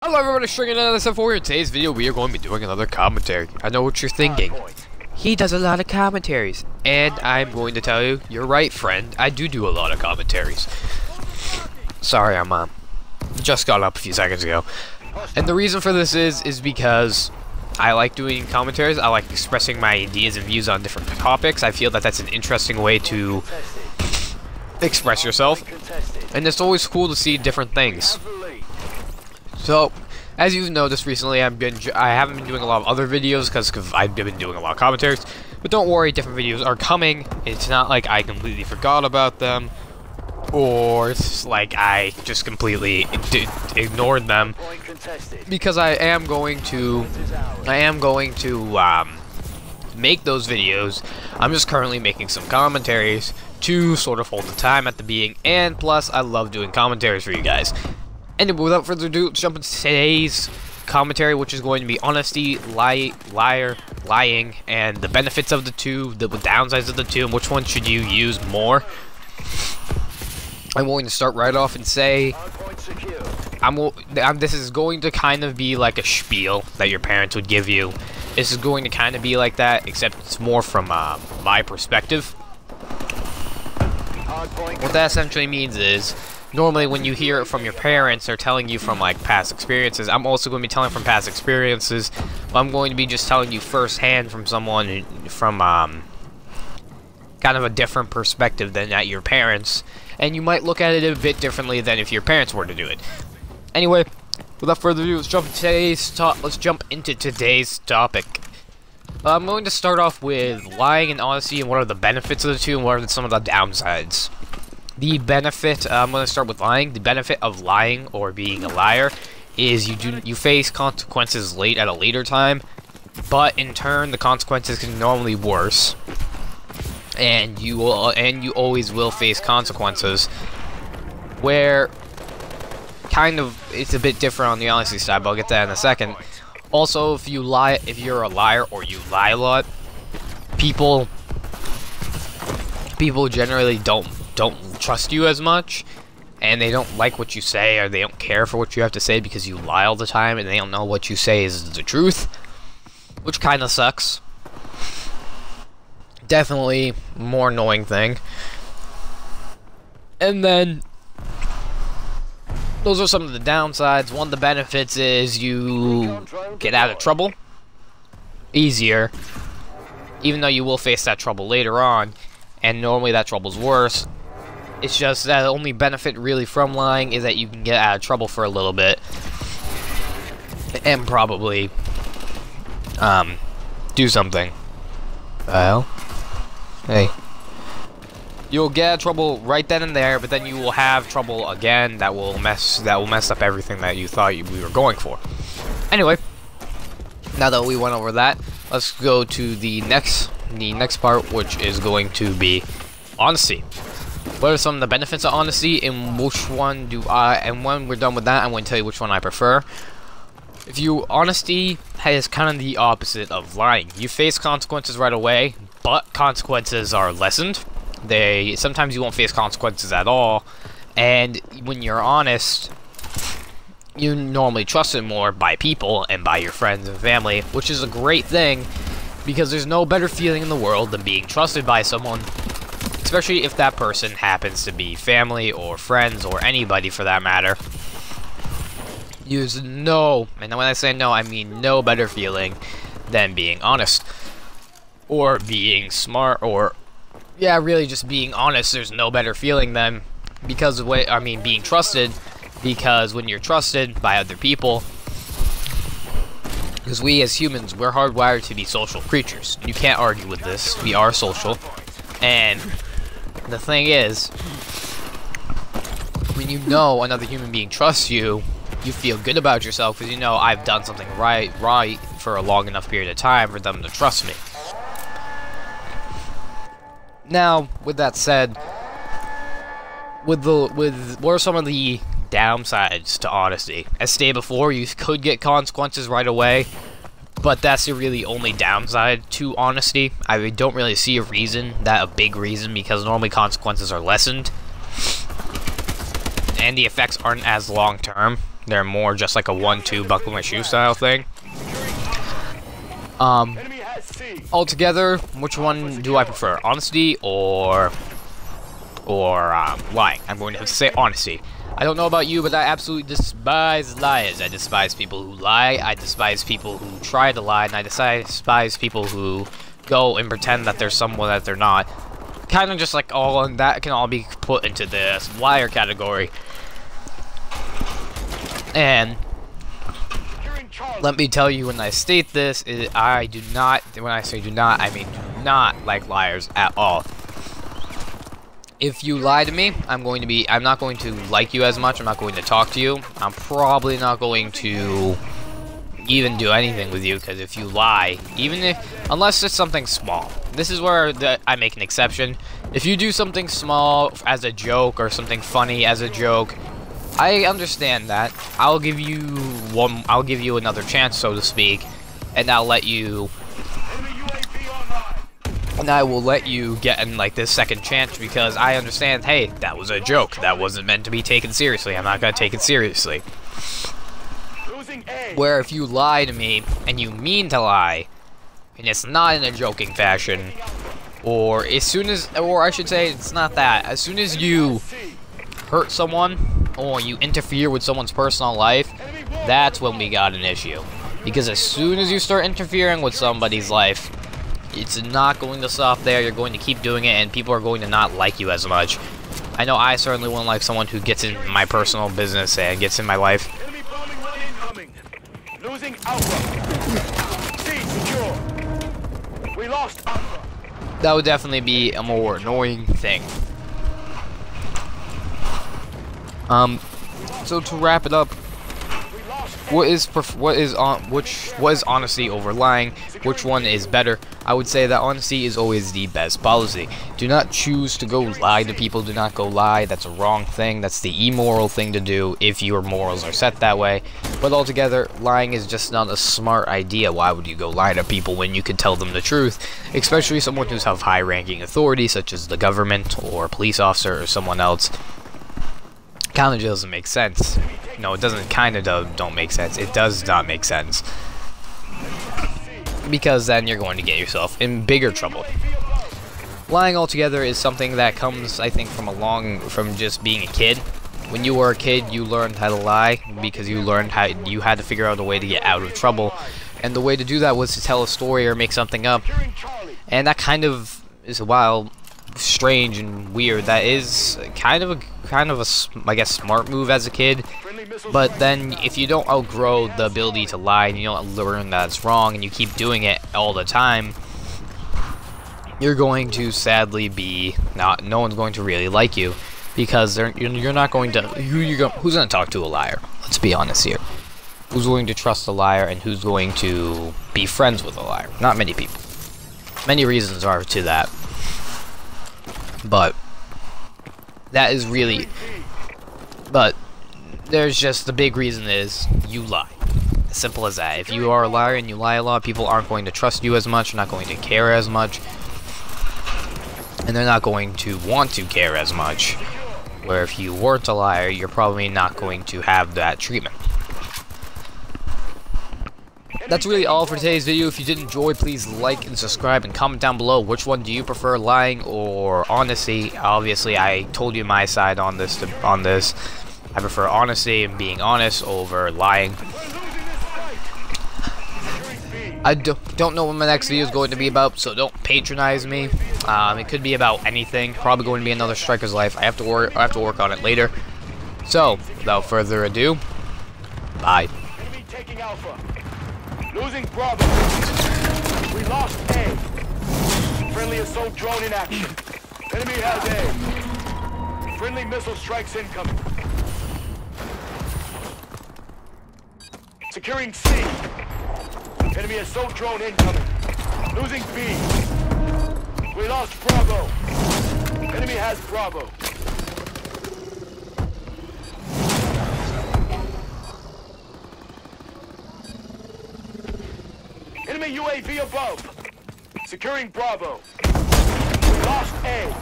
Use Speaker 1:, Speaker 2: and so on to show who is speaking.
Speaker 1: Hello everybody, Stringing another stuff for you. In today's video, we are going to be doing another commentary. I know what you're thinking. He does a lot of commentaries. And I'm going to tell you, you're right, friend. I do a lot of commentaries. Sorry, I'm just got up a few seconds ago. And the reason for this is because I like doing commentaries. I like expressing my ideas and views on different topics. I feel that that's an interesting way to express yourself. And it's always cool to see different things. So, as you've noticed recently, I haven't been doing a lot of other videos because I've been doing a lot of commentaries. But don't worry, different videos are coming. It's not like I completely forgot about them, or it's like I just completely ignored them. Because I am going to make those videos. I'm just currently making some commentaries to sort of hold the time at the beginning, and plus I love doing commentaries for you guys. Anyway, without further ado, let's jump into today's commentary, which is going to be honesty, lying, and the benefits of the two, the downsides of the two, and which one should you use more. I'm going to start right off and say, this is going to kind of be like a spiel that your parents would give you. This is going to kind of be like that, except it's more from my perspective. What that essentially means is, normally when you hear it from your parents, they're telling you from like past experiences. I'm also going to be telling from past experiences. I'm going to be just telling you firsthand from someone from kind of a different perspective than at your parents, and you might look at it a bit differently than if your parents were to do it. Anyway, without further ado, let's jump into today's topic. I'm going to start off with lying and honesty, and what are the benefits of the two, and what are some of the downsides. The benefit, I'm going to start with lying. The benefit of lying or being a liar is you face consequences at a later time, but in turn the consequences can normally be worse, and you always will face consequences where kind of it's a bit different on the honesty side, but I'll get to that in a second. Also, if you're a liar or you lie a lot, people generally don't trust you as much, and they don't like what you say, or they don't care for what you have to say because you lie all the time, and they don't know what you say is the truth, which kind of sucks. Definitely more annoying thing. And then those are some of the downsides. One of the benefits is you get out of trouble easier, even though you will face that trouble later on, and normally that trouble's worse. It's just that the only benefit really from lying is that you can get out of trouble for a little bit, and probably do something. Well, hey. You'll get out of trouble right then and there, but then you will have trouble again that will mess up everything that you thought we were going for. Anyway, now that we went over that, let's go to the next part, which is going to be honesty. What are some of the benefits of honesty, and which one and when we're done with that, I'm going to tell you which one I prefer. Honesty is kind of the opposite of lying. You face consequences right away, but consequences are lessened. Sometimes you won't face consequences at all, and when you're honest, you normally trust it more by people and by your friends and family, which is a great thing, because there's no better feeling in the world than being trusted by someone, especially if that person happens to be family or friends or anybody for that matter. And when I say no, I mean no better feeling than being honest, or being smart, or yeah, really just being honest. There's no better feeling than being trusted, because when you're trusted by other people, because we as humans, we're hardwired to be social creatures. You can't argue with this. We are social, and the thing is, when you know another human being trusts you, you feel good about yourself, because you know I've done something right for a long enough period of time for them to trust me. Now, with that said, what are some of the downsides to honesty? As stated before, you could get consequences right away, but that's the really only downside to honesty. I don't really see a big reason, because normally consequences are lessened, and the effects aren't as long term. They're more just like a 1-2 buckle my shoe style thing. Altogether, which one do I prefer? Honesty or lying? I'm going to have to say honesty. I don't know about you, but I absolutely despise liars. I despise people who lie. I despise people who try to lie, and I despise people who go and pretend that they're someone that they're not. Kind of just like all, and that can all be put into this liar category. And let me tell you, when I state this, I do not, when I say do not, I mean do not like liars at all. If you lie to me, I'm not going to like you as much. I'm not going to talk to you. I'm probably not going to even do anything with you, because if you lie, unless it's something small. This is where I make an exception. If you do something small as a joke or something funny as a joke, I understand that. I'll give you another chance, so to speak, and I will let you get in like this second chance, because I understand, hey, that was a joke. That wasn't meant to be taken seriously. I'm not going to take it seriously. Where if you lie to me and you mean to lie, and it's not in a joking fashion, or I should say it's not that. As soon as you hurt someone or you interfere with someone's personal life, that's when we got an issue. Because as soon as you start interfering with somebody's life, it's not going to stop there. You're going to keep doing it, and people are going to not like you as much. I know I certainly wouldn't like someone who gets in my personal business and gets in my life.
Speaker 2: Losing Alpha. C secure. We lost Alpha.
Speaker 1: That would definitely be a more annoying thing. So to wrap it up, what is honesty over lying? Which one is better? I would say that honesty is always the best policy. Do not choose to go lie to people. Do not go lie. That's a wrong thing. That's the immoral thing to do if your morals are set that way. But altogether, lying is just not a smart idea. Why would you go lie to people when you could tell them the truth? Especially someone who's of high-ranking authority, such as the government or a police officer or someone else. Kind of doesn't make sense. No, it doesn't. Kind of don't make sense. It does not make sense, because then you're going to get yourself in bigger trouble. Lying altogether is something that comes, I think, from just being a kid. When you were a kid, you learned how to lie because you learned how you had to figure out a way to get out of trouble, and the way to do that was to tell a story or make something up. And that kind of is while strange and weird. That is kind of a I guess smart move as a kid. But then if you don't outgrow the ability to lie and you don't learn that it's wrong and you keep doing it all the time, you're going to sadly be no one's going to really like you, because you're not going to who's going to talk to a liar? Let's be honest here. Who's going to trust a liar, and who's going to be friends with a liar? Not many people. Many reasons are to that. But that is really, but there's just the big reason is you lie. As simple as that. If you are a liar and you lie a lot, people aren't going to trust you as much, not going to care as much, and they're not going to want to care as much. Where if you weren't a liar, you're probably not going to have that treatment. That's really all for today's video. If you did enjoy, please like and subscribe and comment down below. Which one do you prefer, lying or honesty? Obviously, I told you my side on this. I prefer honesty and being honest over lying. I don't know what my next video is going to be about, so don't patronize me. It could be about anything. Probably going to be another Striker's Life. I have to work on it later. So, without further ado, bye.
Speaker 2: Losing Bravo. We lost A. Friendly assault drone in action. Enemy has A. Friendly missile strikes incoming. Securing C. Enemy assault drone incoming. Losing B. We lost Bravo. Enemy has Bravo. Enemy UAV above. Securing Bravo. We lost A.